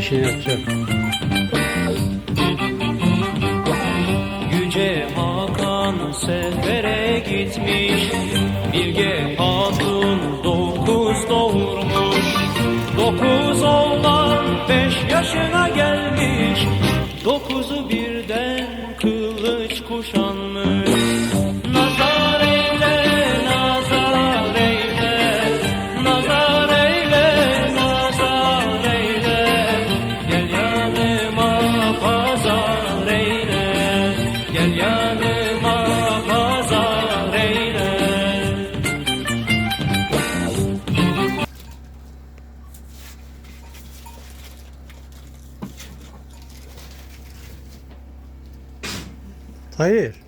işini yapacak. Yüce Hakan sefere gitmiş, Bilge Hatun 9 doğurmuş. 9 oğlan 5 yaşına gelmiş, 9'u birden kılıç kuşanmış. Nazar eyle, nazar eyle, nazar eyle, nazar eyle. Gel yanıma pazar eyle, gel yanıma pazar eyle. Hayır.